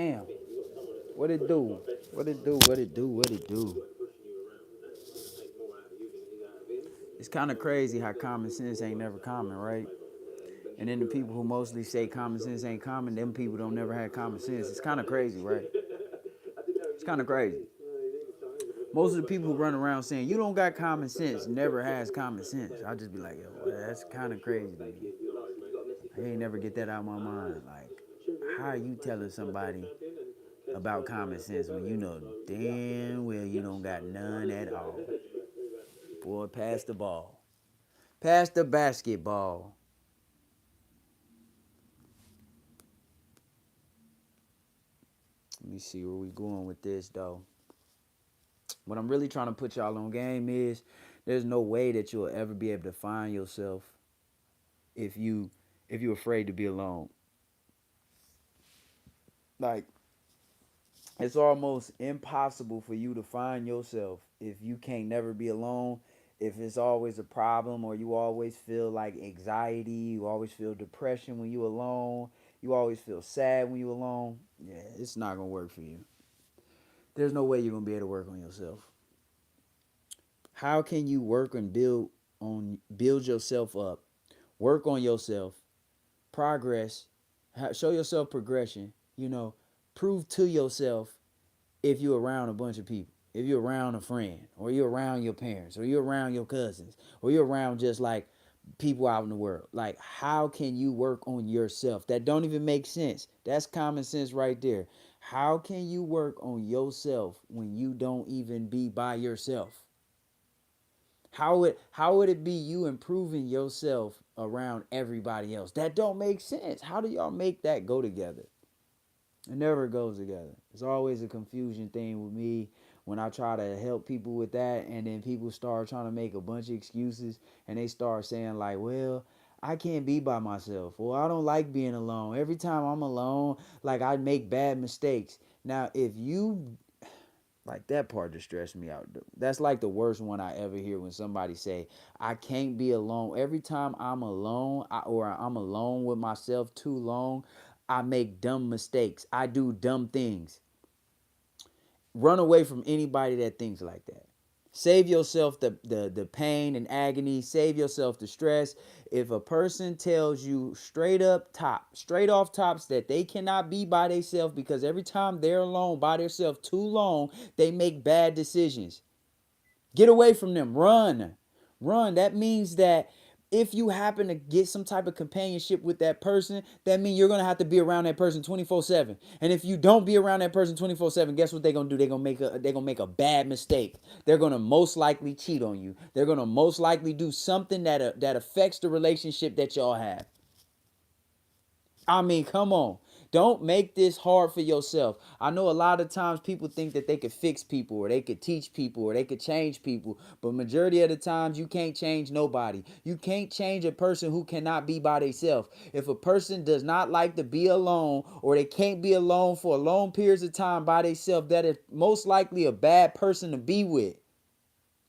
Damn. What it do? What it do? What it do? What it do? It's kind of crazy how common sense ain't never common, right? And then the people who mostly say common sense ain't common, them people don't never have common sense. It's kind of crazy, right? It's kind of crazy. Most of the people who run around saying you don't got common sense never has common sense. I'll just be like, yo, well, that's kind of crazy to me. I ain't never get that out of my mind. Like, how are you telling somebody about common sense when you know damn well you don't got none at all? Boy, pass the ball. Pass the basketball. Let me see where we going with this though. What I'm really trying to put y'all on game is there's no way that you'll ever be able to find yourself if you're afraid to be alone. Like it's almost impossible for you to find yourself if you can't never be alone. If it's always a problem or you always feel like anxiety, you always feel depression when you alone, you always feel sad when you alone, yeah, it's not gonna work for you. There's no way you're gonna be able to work on yourself. How can you work and build yourself up, work on yourself, progress, show yourself progression, prove to yourself if you're around a bunch of people, if you're around a friend, or you're around your parents, or you're around your cousins, or you're around just like people out in the world. Like, how can you work on yourself? That don't even make sense. That's common sense right there. How can you work on yourself when you don't even be by yourself? How would it be you improving yourself around everybody else? That don't make sense. How do y'all make that go together? It never goes together. It's always a confusion thing with me when I try to help people with that, and then people start trying to make a bunch of excuses, and they start saying like, well, I can't be by myself, or I don't like being alone. Every time I'm alone, like I make bad mistakes. Now, if you like that part just stressed me out. That's like the worst one I ever hear when somebody say, I can't be alone. Every time I'm alone or I'm alone with myself too long, I make dumb mistakes. I do dumb things. Run away from anybody that thinks like that. Save yourself the pain and agony. Save yourself the stress. If a person tells you straight off tops that they cannot be by themselves because every time they're alone by themselves too long, they make bad decisions. Get away from them. Run. Run. That means that if you happen to get some type of companionship with that person, that means you're going to have to be around that person 24/7. And if you don't be around that person 24/7, guess what they're going to do? They're going to make a bad mistake. They're going to most likely cheat on you. They're going to most likely do something that affects the relationship that y'all have. I mean, come on. Don't make this hard for yourself. I know a lot of times people think that they could fix people or they could teach people or they could change people, but majority of the times you can't change nobody. You can't change a person who cannot be by themselves. If a person does not like to be alone or they can't be alone for long periods of time by themselves, that is most likely a bad person to be with.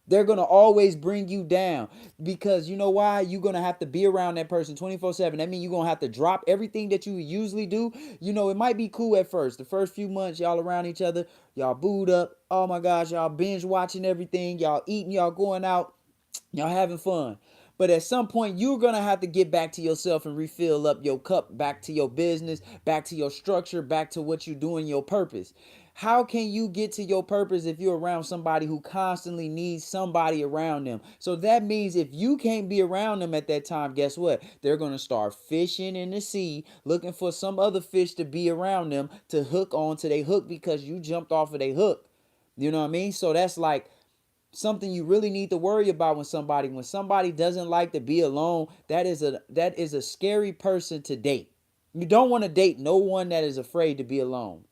They're going to always bring you down because you know why? You're going to have to be around that person 24/7. That means you're going to have to drop everything that you usually do. It might be cool at first. The first few months, y'all around each other, y'all booed up. Oh my gosh, y'all binge watching everything. Y'all eating, y'all going out, y'all having fun. But at some point, you're going to have to get back to yourself and refill up your cup, back to your business, back to your structure, back to what you're doing, your purpose. How can you get to your purpose if you're around somebody who constantly needs somebody around them? So that means if you can't be around them at that time, guess what? They're going to start fishing in the sea, looking for some other fish to be around them to hook onto their hook because you jumped off of their hook. You know what I mean? So that's like something you really need to worry about when somebody doesn't like to be alone. That is a scary person to date. You don't want to date no one that is afraid to be alone.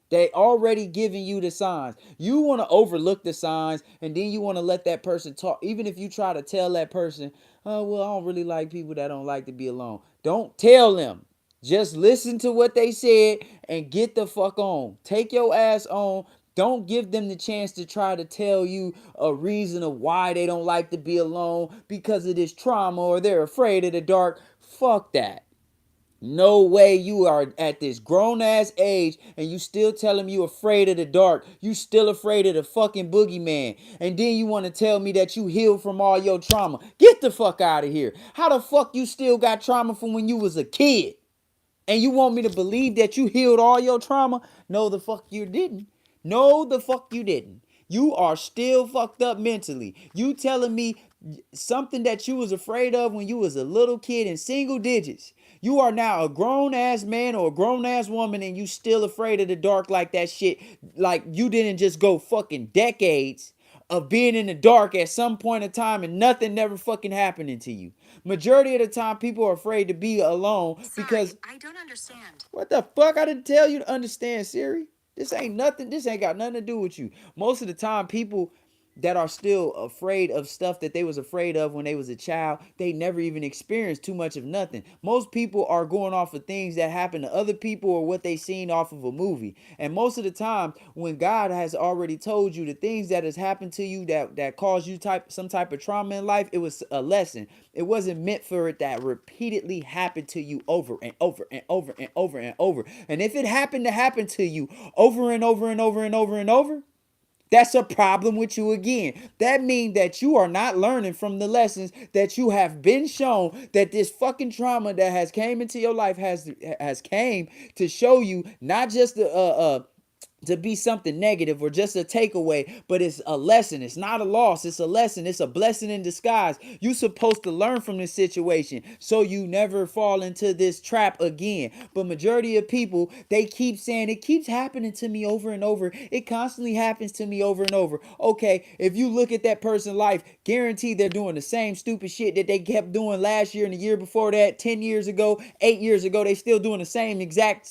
They already giving you the signs. You want to overlook the signs and then you want to let that person talk. Even if you try to tell that person, oh, well, I don't really like people that don't like to be alone. Don't tell them. Just listen to what they said and get the fuck on. Take your ass on. Don't give them the chance to try to tell you a reason of why they don't like to be alone because of this trauma or they're afraid of the dark. Fuck that. No way you are at this grown ass age and you still telling me you afraid of the dark. You still afraid of the fucking boogeyman. And then you want to tell me that you healed from all your trauma. Get the fuck out of here. How the fuck you still got trauma from when you was a kid? And you want me to believe that you healed all your trauma? No, the fuck you didn't. No, the fuck you didn't. You are still fucked up mentally. You telling me something that you was afraid of when you was a little kid in single digits. You are now a grown ass man or a grown ass woman and you still afraid of the dark like that shit. Like you didn't just go fucking decades of being in the dark at some point in time and nothing never fucking happening to you. Majority of the time, people are afraid to be alone. Sorry, because I don't understand. What the fuck? I didn't tell you to understand, Siri. This ain't nothing. This ain't got nothing to do with you. Most of the time, people that are still afraid of stuff that they was afraid of when they was a child, they never even experienced too much of nothing. Most people are going off of things that happen to other people or what they seen off of a movie. And most of the time, when God has already told you the things that has happened to you that caused you some type of trauma in life, it was a lesson. It wasn't meant for it that repeatedly happened to you over and over and over and over and over. And if it happened to happen to you over and over and over and over and over, that's a problem with you again. That means that you are not learning from the lessons that you have been shown, that this fucking trauma that has came into your life has came to show you not just to be something negative or just a takeaway, but it's a lesson. It's not a loss. It's a lesson. It's a blessing in disguise. You're supposed to learn from this situation so you never fall into this trap again. But majority of people, they keep saying it keeps happening to me over and over. It constantly happens to me over and over. Okay, if you look at that person's life, guarantee they're doing the same stupid shit that they kept doing last year and the year before that, 10 years ago, 8 years ago. They still doing the same exact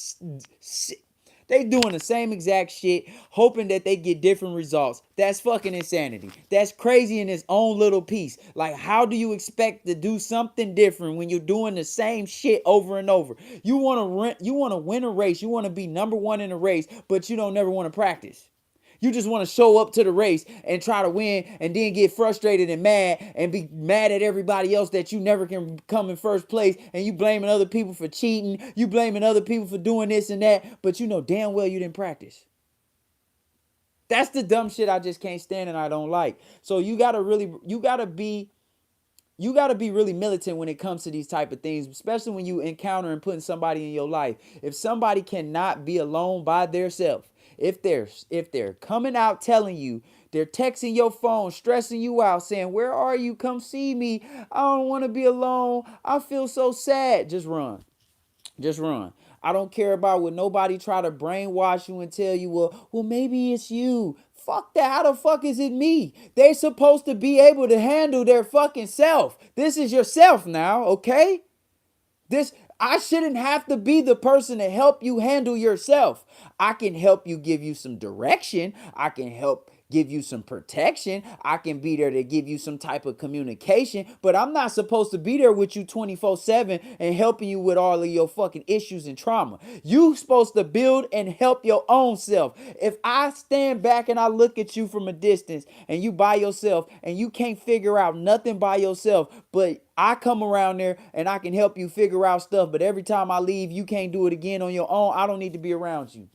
they doing the same exact shit, hoping that they get different results. That's fucking insanity. That's crazy in its own little piece. Like, how do you expect to do something different when you're doing the same shit over and over? You want to win a race. You want to be number one in a race, but you don't never want to practice. You just want to show up to the race and try to win and then get frustrated and mad and be mad at everybody else that you never can come in first place, and you blaming other people for cheating. You blaming other people for doing this and that, but you know damn well you didn't practice. That's the dumb shit I just can't stand and I don't like. So you gotta be really militant when it comes to these type of things, especially when you encounter and putting somebody in your life. If somebody cannot be alone by themselves, if they're coming out telling you, they're texting your phone, stressing you out, saying, "Where are you? Come see me. I don't want to be alone. I feel so sad." Just run. Just run. I don't care about what nobody try to brainwash you and tell you, well, maybe it's you. Fuck that. How the fuck is it me? They're supposed to be able to handle their fucking self. This is yourself now, okay? I shouldn't have to be the person to help you handle yourself. I can help you, give you some direction. I can help give you some protection. I can be there to give you some type of communication, but I'm not supposed to be there with you 24/7 and helping you with all of your fucking issues and trauma. You supposed to build and help your own self. If I stand back and I look at you from a distance and you by yourself and you can't figure out nothing by yourself, but I come around there and I can help you figure out stuff, but every time I leave, you can't do it again on your own, I don't need to be around you.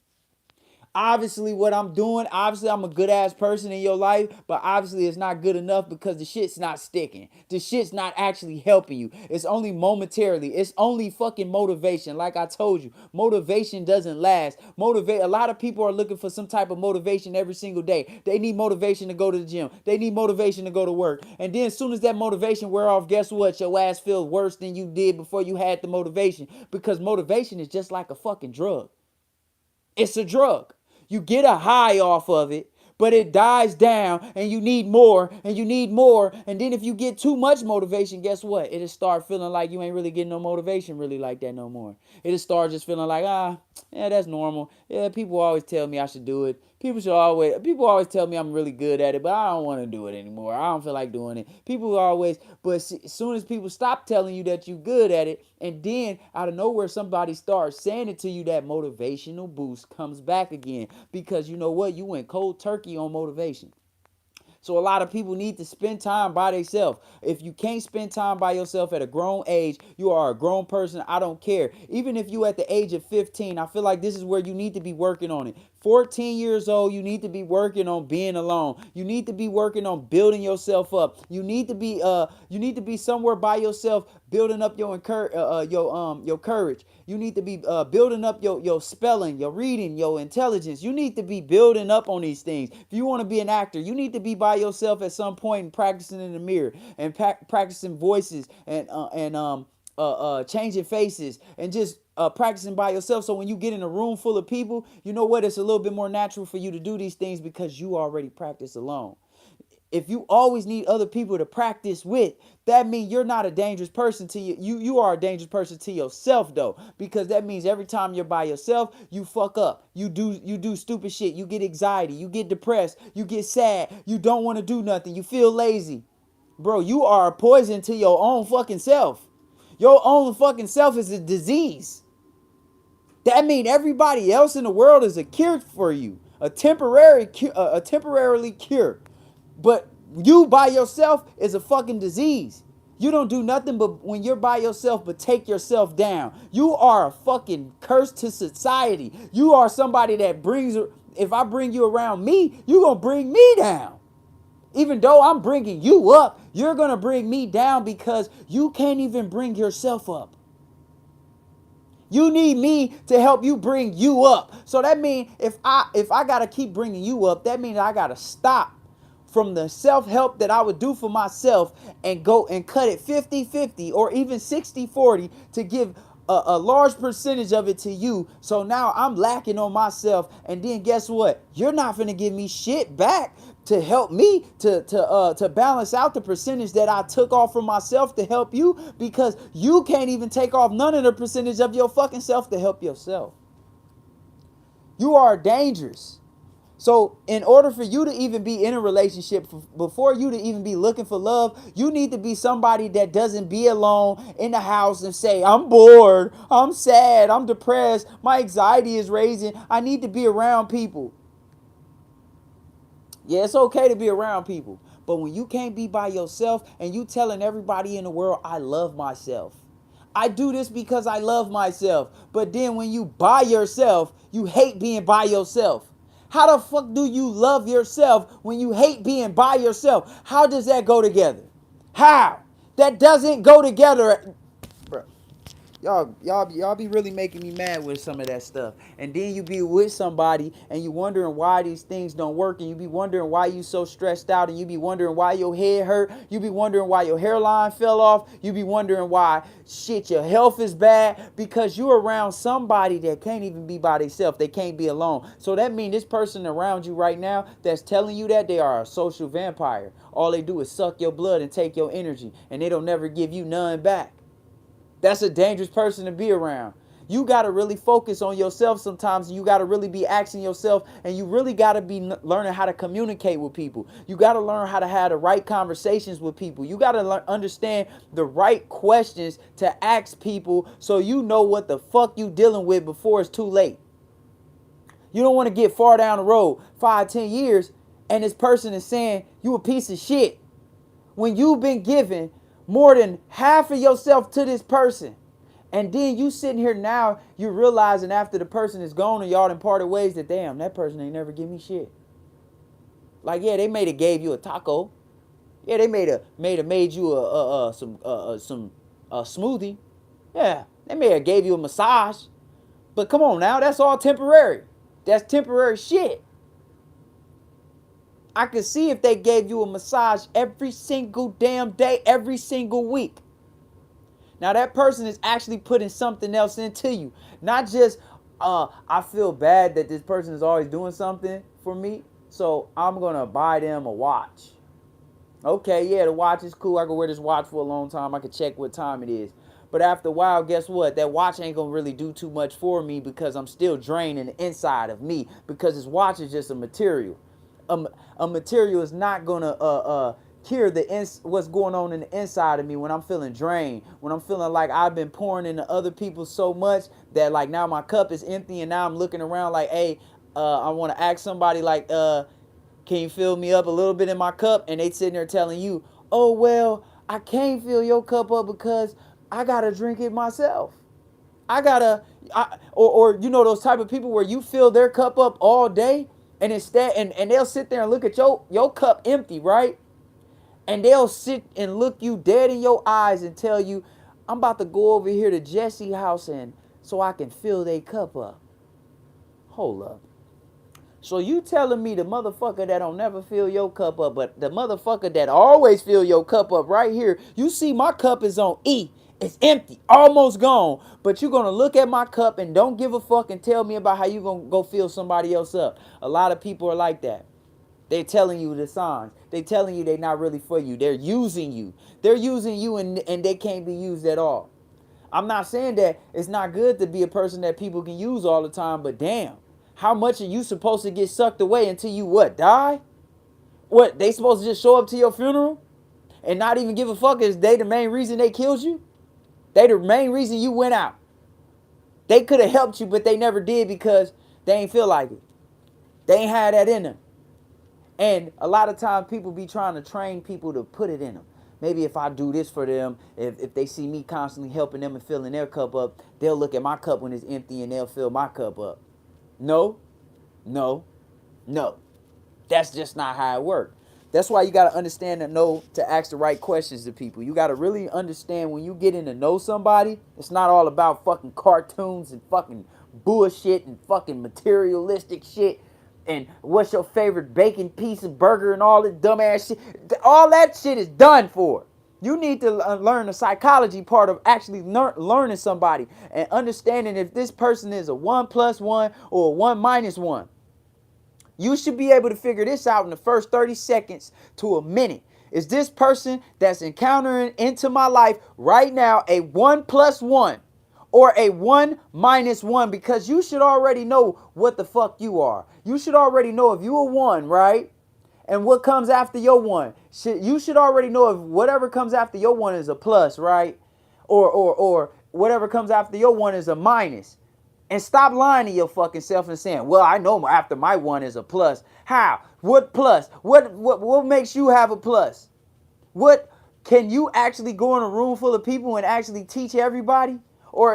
Obviously, what I'm doing, obviously, I'm a good ass person in your life, but obviously, it's not good enough because the shit's not sticking. The shit's not actually helping you. It's only momentarily. It's only fucking motivation. Like I told you, motivation doesn't last. A lot of people are looking for some type of motivation every single day. They need motivation to go to the gym. They need motivation to go to work. And then, as soon as that motivation wear off, guess what? Your ass feels worse than you did before you had the motivation, because motivation is just like a fucking drug. It's a drug. You get a high off of it, but it dies down and you need more and you need more. And then if you get too much motivation, guess what? It'll start feeling like you ain't really getting no motivation really like that no more. It'll start just feeling like, yeah, that's normal. Yeah, people always tell me I should do it. People always tell me I'm really good at it, but I don't want to do it anymore. I don't feel like doing it. But as soon as people stop telling you that you're good at it, and then out of nowhere somebody starts saying it to you, that motivational boost comes back again. Because you know what? You went cold turkey on motivation. So a lot of people need to spend time by themselves. If you can't spend time by yourself at a grown age, you are a grown person. I don't care. Even if you at the age of 15, I feel like this is where you need to be working on it. 14 years old, you need to be working on being alone. You need to be working on building yourself up. You need to be somewhere by yourself, building up your courage. You need to be building up your spelling, your reading, your intelligence. You need to be building up on these things. If you want to be an actor, you need to be by yourself at some point and practicing in the mirror and practicing voices and changing faces and just practicing by yourself. So when you get in a room full of people, you know what? It's a little bit more natural for you to do these things because you already practice alone. If you always need other people to practice with, that means you're not a dangerous person to you. You are a dangerous person to yourself though, because that means every time you're by yourself, you fuck up. You do stupid shit. You get anxiety. You get depressed. You get sad. You don't want to do nothing. You feel lazy. Bro, you are a poison to your own fucking self. Your own fucking self is a disease. That means everybody else in the world is a cure for you, a temporarily cure. But you by yourself is a fucking disease. You don't do nothing but when you're by yourself, but take yourself down. You are a fucking curse to society. You are somebody that brings. If I bring you around me, you gonna bring me down. Even though I'm bringing you up, you're gonna bring me down because you can't even bring yourself up. You need me to help you bring you up. So that means if I gotta keep bringing you up, that means I gotta stop from the self-help that I would do for myself and go and cut it 50-50 or even 60-40 to give a large percentage of it to you. So now I'm lacking on myself, and then guess what? You're not gonna give me shit back to help me to balance out the percentage that I took off from myself to help you, because you can't even take off none of the percentage of your fucking self to help yourself. You are dangerous. So in order for you to even be in a relationship, before you to even be looking for love, you need to be somebody that doesn't be alone in the house and say, I'm bored, I'm sad, I'm depressed, my anxiety is raising, I need to be around people. Yeah, it's okay to be around people. But when you can't be by yourself and you telling everybody in the world, I love myself. I do this because I love myself. But then when you by yourself, you hate being by yourself. How the fuck do you love yourself when you hate being by yourself? How does that go together? How? That doesn't go together. Bro, y'all be really making me mad with some of that stuff. And then you be with somebody and you wondering why these things don't work, and you be wondering why you so stressed out, and you be wondering why your head hurt, you be wondering why your hairline fell off, you be wondering why shit your health is bad, because you're around somebody that can't even be by themselves. They can't be alone. So that means this person around you right now that's telling you that, they are a social vampire. All they do is suck your blood and take your energy, and they don't never give you none back. That's a dangerous person to be around. You got to really focus on yourself sometimes. You got to really be asking yourself, and you really got to be learning how to communicate with people. You got to learn how to have the right conversations with people. You got to understand the right questions to ask people so you know what the fuck you dealing with before it's too late. You don't want to get far down the road, 5-10 years, and this person is saying you a piece of shit when you've been given more than half of yourself to this person. And then you sitting here now, you realizing after the person is gone and y'all done parted ways that, damn, that person ain't never give me shit. Like, yeah, they may have gave you a taco. Yeah, they made you some smoothie. Yeah, they may have gave you a massage. But come on now, that's all temporary. That's temporary shit. I could see if they gave you a massage every single damn day, every single week. Now that person is actually putting something else into you. Not just, I feel bad that this person is always doing something for me, so I'm going to buy them a watch. Okay, yeah, the watch is cool. I can wear this watch for a long time. I can check what time it is. But after a while, guess what? That watch ain't going to really do too much for me because I'm still draining the inside of me, because this watch is just a material. A material is not going to cure what's going on in the inside of me when I'm feeling drained, when I'm feeling like I've been pouring into other people so much that like now my cup is empty, and now I'm looking around like, hey, I want to ask somebody like, Can you fill me up a little bit in my cup? And they sitting there telling you, oh, well, I can't fill your cup up because I got to drink it myself. I gotta, or you know those type of people where you fill their cup up all day, and instead, and they'll sit there and look at your cup empty, right? And they'll sit and look you dead in your eyes and tell you, I'm about to go over here to Jesse's house and so I can fill their cup up. Hold up. So you telling me the motherfucker that don't never fill your cup up, but the motherfucker that always fill your cup up right here, you see my cup is on E. It's empty, almost gone. But you're gonna look at my cup and don't give a fuck and tell me about how you gonna go fill somebody else up. A lot of people are like that. They're telling you the signs. They're telling you they're not really for you. They're using you. They're using you and they can't be used at all. I'm not saying that it's not good to be a person that people can use all the time, but damn, how much are you supposed to get sucked away until you what, die? What, they supposed to just show up to your funeral and not even give a fuck? Is they the main reason they killed you? They the main reason you went out. They could have helped you, but they never did because they ain't feel like it. They ain't had that in them. And a lot of times people be trying to train people to put it in them. Maybe if I do this for them, if they see me constantly helping them and filling their cup up, they'll look at my cup when it's empty and they'll fill my cup up. No, no, no. That's just not how it works. That's why you got to understand and know to ask the right questions to people. You got to really understand when you get in to know somebody, it's not all about fucking cartoons and fucking bullshit and fucking materialistic shit. And what's your favorite bacon piece of burger and all that dumbass shit. All that shit is done for. You need to learn the psychology part of actually learning somebody and understanding if this person is a 1 plus 1 or a 1 minus 1. You should be able to figure this out in the first 30 seconds to a minute. Is this person that's encountering into my life right now a 1 plus 1 or a 1 minus 1? Because you should already know what the fuck you are. You should already know if you a 1, right? And what comes after your 1. You should already know if whatever comes after your 1 is a plus, right? Or whatever comes after your 1 is a minus. And stop lying to your fucking self and saying, well, I know after my 1 is a plus. How? What plus? What makes you have a plus? What can you actually go in a room full of people and actually teach everybody? Or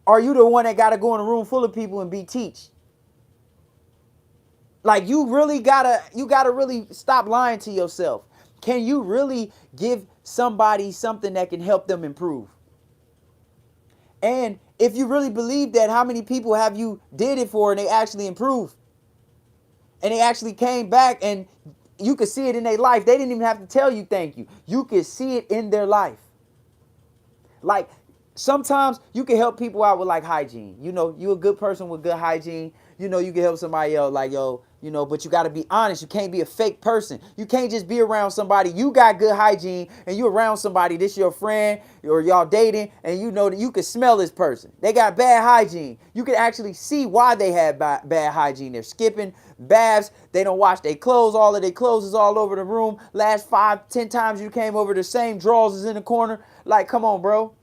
are you the one that got to go in a room full of people and be teach? Like you gotta really stop lying to yourself. Can you really give somebody something that can help them improve? And if you really believe that, how many people have you did it for and they actually improved? And they actually came back and you could see it in their life. They didn't even have to tell you thank you. You could see it in their life. Like sometimes you can help people out with like hygiene. You know, you a good person with good hygiene. You know, you can help somebody else like, yo, you know, but you got to be honest. You can't be a fake person. You can't just be around somebody. You got good hygiene and you around somebody. This your friend or y'all dating and you know that you can smell this person. They got bad hygiene. You can actually see why they have bad hygiene. They're skipping baths. They don't wash their clothes. All of their clothes is all over the room. Last 5-10 times you came over, the same drawers is in the corner. Like, come on, bro.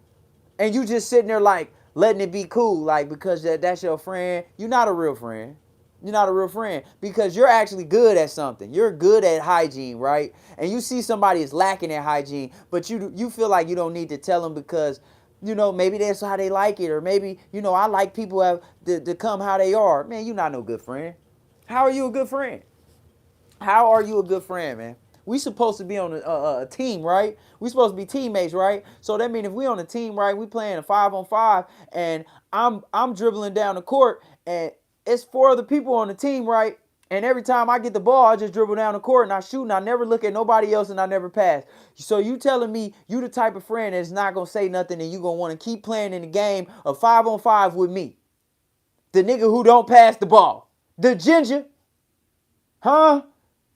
And you just sitting there like letting it be cool, like because that's your friend. You're not a real friend. You're not a real friend because you're actually good at something. You're good at hygiene, right? And you see somebody is lacking in hygiene, but you feel like you don't need to tell them because, you know, maybe that's how they like it, or maybe, you know, I like people to come how they are. Man, you're not no good friend. How are you a good friend? How are you a good friend, man? We supposed to be on a team, right? We supposed to be teammates, right? So that means if we on a team, right, we playing a 5-on-5, and I'm dribbling down the court, and it's 4 other people on the team, right? And every time I get the ball, I just dribble down the court and I shoot, and I never look at nobody else, and I never pass. So you telling me you the type of friend that's not gonna say nothing, and you gonna want to keep playing in the game of 5-on-5 with me, the nigga who don't pass the ball, the ginger, huh?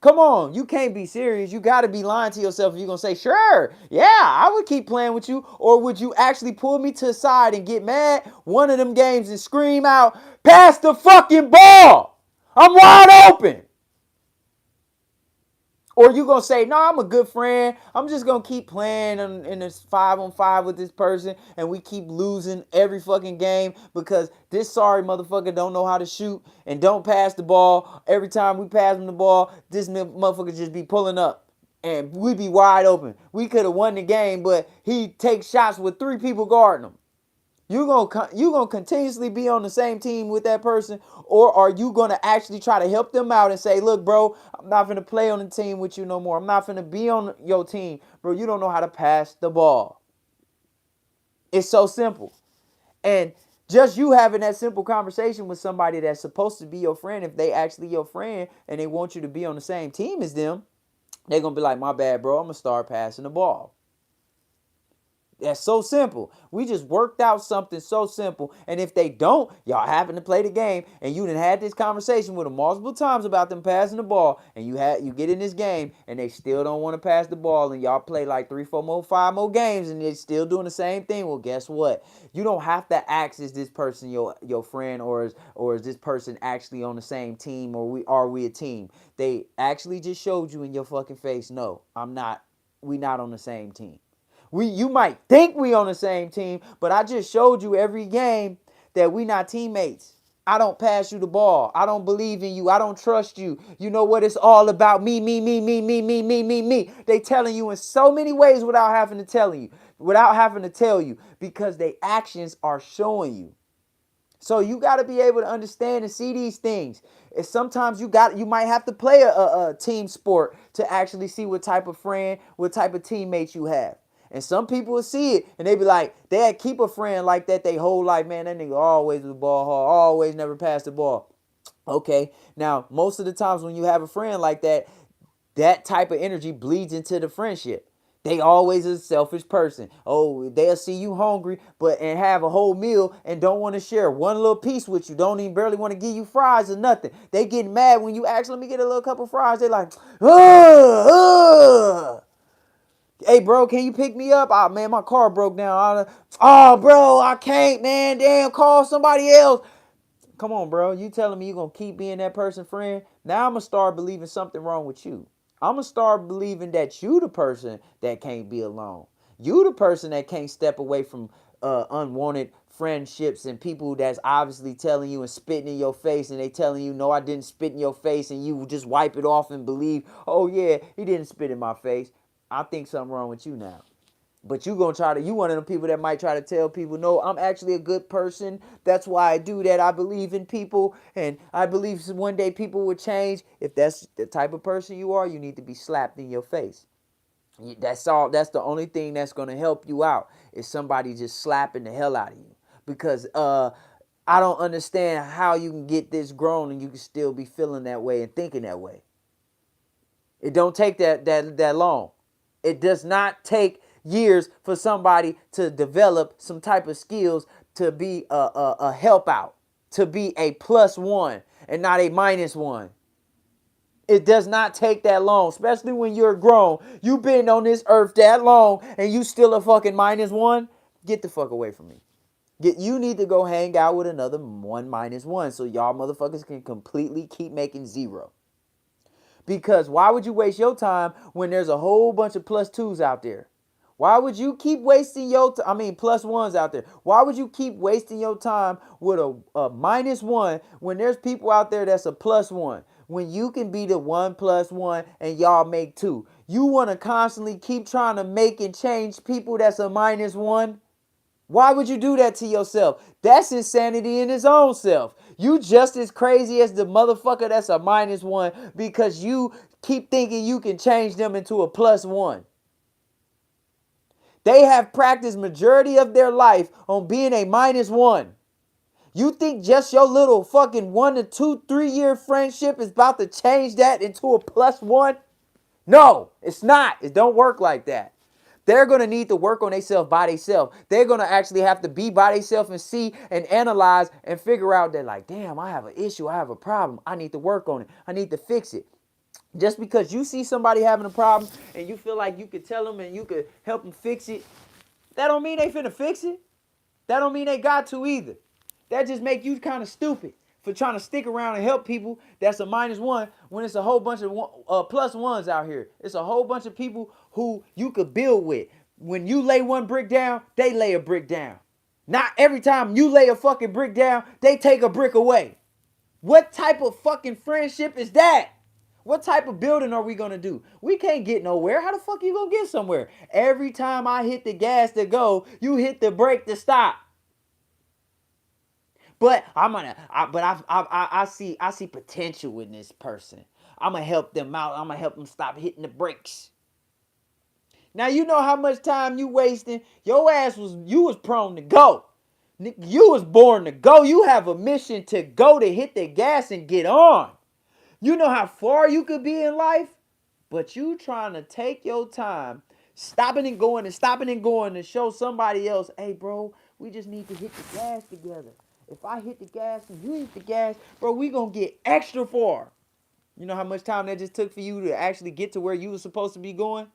Come on, you can't be serious. You got to be lying to yourself if you're going to say, sure, yeah, I would keep playing with you. Or would you actually pull me to the side and get mad one of them games and scream out, pass the fucking ball. I'm wide open. Or you gonna say, no, I'm a good friend. I'm just gonna keep playing in this 5-on-5 with this person, and we keep losing every fucking game because this sorry motherfucker don't know how to shoot and don't pass the ball. Every time we pass him the ball, this motherfucker just be pulling up, and we be wide open. We could have won the game, but he takes shots with 3 people guarding him. You gonna continuously be on the same team with that person, or are you gonna actually try to help them out and say, look, bro, I'm not gonna play on the team with you no more. I'm not gonna be on your team, bro. You don't know how to pass the ball. It's so simple. And just you having that simple conversation with somebody that's supposed to be your friend, if they actually your friend and they want you to be on the same team as them, they're gonna be like, my bad, bro. I'm gonna start passing the ball. That's so simple. We just worked out something so simple. And if they don't, y'all happen to play the game and you done had this conversation with them multiple times about them passing the ball, and you get in this game and they still don't want to pass the ball, and y'all play like 3, 4 more, 5 more games and they're still doing the same thing. Well, guess what? You don't have to ask, is this person your friend, or is this person actually on the same team, or are we a team? They actually just showed you in your fucking face, no, I'm not. We not on the same team. You might think we on the same team, but I just showed you every game that we not teammates. I don't pass you the ball. I don't believe in you. I don't trust you. You know what? It's all about me, me, me, me, me, me, me, me, me. They telling you in so many ways without having to tell you, because their actions are showing you. So you got to be able to understand and see these things. And sometimes you might have to play a team sport to actually see what type of friend, what type of teammates you have. And some people will see it and they be like, they'll keep a friend like that their whole life. Man, that nigga always was ball hard, always never passed the ball. Okay, now most of the times when you have a friend like that, that type of energy bleeds into the friendship. They always is a selfish person. Oh, they'll see you hungry, and have a whole meal and don't want to share one little piece with you. Don't even barely want to give you fries or nothing. They getting mad when you ask, let me get a little couple fries. They like, ugh. Hey, bro, can you pick me up? Oh, man, my car broke down. Oh, bro, I can't, man. Damn, call somebody else. Come on, bro. You telling me you going to keep being that person friend? Now I'm going to start believing something wrong with you. I'm going to start believing that you the person that can't be alone. You the person that can't step away from unwanted friendships and people that's obviously telling you and spitting in your face, and they telling you, no, I didn't spit in your face, and you just wipe it off and believe, oh, yeah, he didn't spit in my face. I think something wrong with you now. But you one of them people that might try to tell people, no, I'm actually a good person. That's why I do that. I believe in people, and I believe one day people will change. If that's the type of person you are, you need to be slapped in your face. That's all. That's the only thing that's going to help you out, is somebody just slapping the hell out of you. Because I don't understand how you can get this grown and you can still be feeling that way and thinking that way. It don't take that long. It does not take years for somebody to develop some type of skills to be a help out, to be a +1 and not a -1. It does not take that long, especially when you're grown. You've been on this earth that long and you still a fucking -1. Get the fuck away from me. You need to go hang out with another 1 -1 so y'all motherfuckers can completely keep making 0. Because why would you waste your time when there's a whole bunch of +2s out there? Why would you keep wasting +1s out there? Why would you keep wasting your time with a -1 when there's people out there that's a +1? When you can be the 1 + 1 and y'all make 2. You want to constantly keep trying to make and change people that's a -1? Why would you do that to yourself? That's insanity in its own self. You just as crazy as the motherfucker that's a -1 because you keep thinking you can change them into a +1. They have practiced majority of their life on being a -1. You think just your little fucking 1 to 2, 3 year friendship is about to change that into a +1? No, it's not. It don't work like that. They're going to need to work on themselves by themselves. They're going to actually have to be by themselves and see and analyze and figure out that, like, damn, I have an issue. I have a problem. I need to work on it. I need to fix it. Just because you see somebody having a problem and you feel like you could tell them and you could help them fix it, that don't mean they finna fix it. That don't mean they got to either. That just make you kind of stupid for trying to stick around and help people that's a -1 when it's a whole bunch of +1s out here. It's a whole bunch of people who you could build with. When you lay one brick down, they lay a brick down. Not every time you lay a fucking brick down, they take a brick away. What type of fucking friendship is that? What type of building are we gonna do? We can't get nowhere. How the fuck you gonna get somewhere? Every time I hit the gas to go, you hit the brake to stop. But I see potential in this person. I'm gonna help them out. I'm gonna help them stop hitting the brakes. Now you know how much time you wasting. Your ass was prone to go. You was born to go. You have a mission to go, to hit the gas and get on. You know how far you could be in life, but you trying to take your time, stopping and going to show somebody else, hey bro, we just need to hit the gas together. If I hit the gas and you hit the gas, bro, we gonna get extra far. You know how much time that just took for you to actually get to where you were supposed to be going?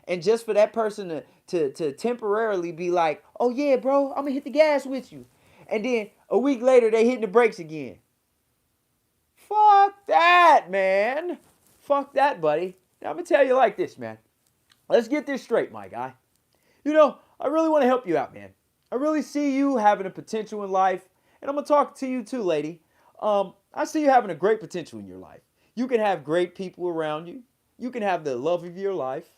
And just for that person to temporarily be like, oh yeah, bro, I'm gonna hit the gas with you. And then a week later, they hitting the brakes again. Fuck that, man. Fuck that, buddy. Now, I'm going to tell you like this, man. Let's get this straight, my guy. You know, I really want to help you out, man. I really see you having a potential in life. And I'm going to talk to you too, lady. I see you having a great potential in your life. You can have great people around you. You can have the love of your life.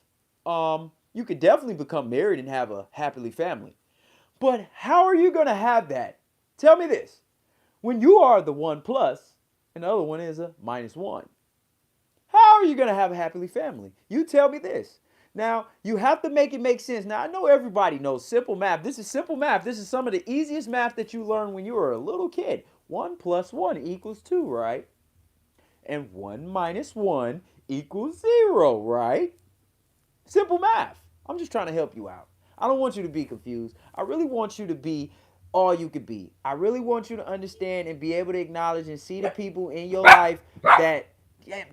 You could definitely become married and have a happily family. But how are you going to have that? Tell me this. When you are the 1 plus, and the other one is a -1. How are you going to have a happily family? You tell me this. Now, you have to make it make sense. Now, I know everybody knows simple math. This is simple math. This is some of the easiest math that you learn when you were a little kid. 1 plus 1 equals 2, right? And 1 minus 1 equals 0, right? Simple math. I'm just trying to help you out. I don't want you to be confused. I really want you to be all you could be. I really want you to understand and be able to acknowledge and see the people in your life that,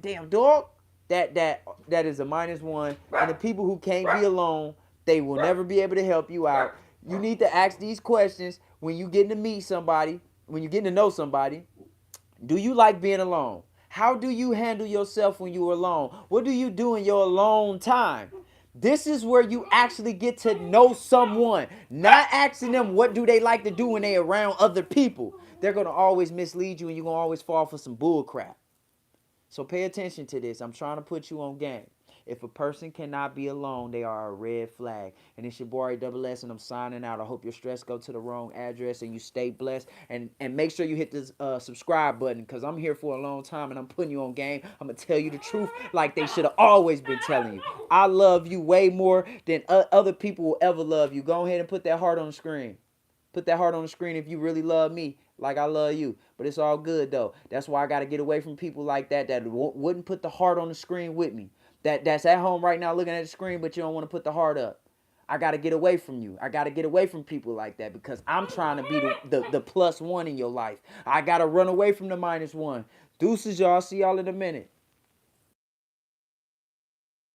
damn dog, that is a -1, and the people who can't be alone, they will never be able to help you out. You need to ask these questions when you get to meet somebody, when you get to know somebody. Do you like being alone? How do you handle yourself when you're alone? What do you do in your alone time? This is where you actually get to know someone. Not asking them what do they like to do when they're around other people. They're going to always mislead you and you're going to always fall for some bull crap. So pay attention to this. I'm trying to put you on game. If a person cannot be alone, they are a red flag. And it's your boy Double S, and I'm signing out. I hope your stress go to the wrong address and you stay blessed. And make sure you hit the subscribe button, because I'm here for a long time and I'm putting you on game. I'm going to tell you the truth like they should have always been telling you. I love you way more than other people will ever love you. Go ahead and put that heart on the screen. Put that heart on the screen if you really love me like I love you. But it's all good, though. That's why I got to get away from people like that wouldn't put the heart on the screen with me. That's at home right now looking at the screen, but you don't want to put the heart up. I got to get away from you. I got to get away from people like that because I'm trying to be the +1 in your life. I got to run away from the -1. Deuces, y'all. See y'all in a minute.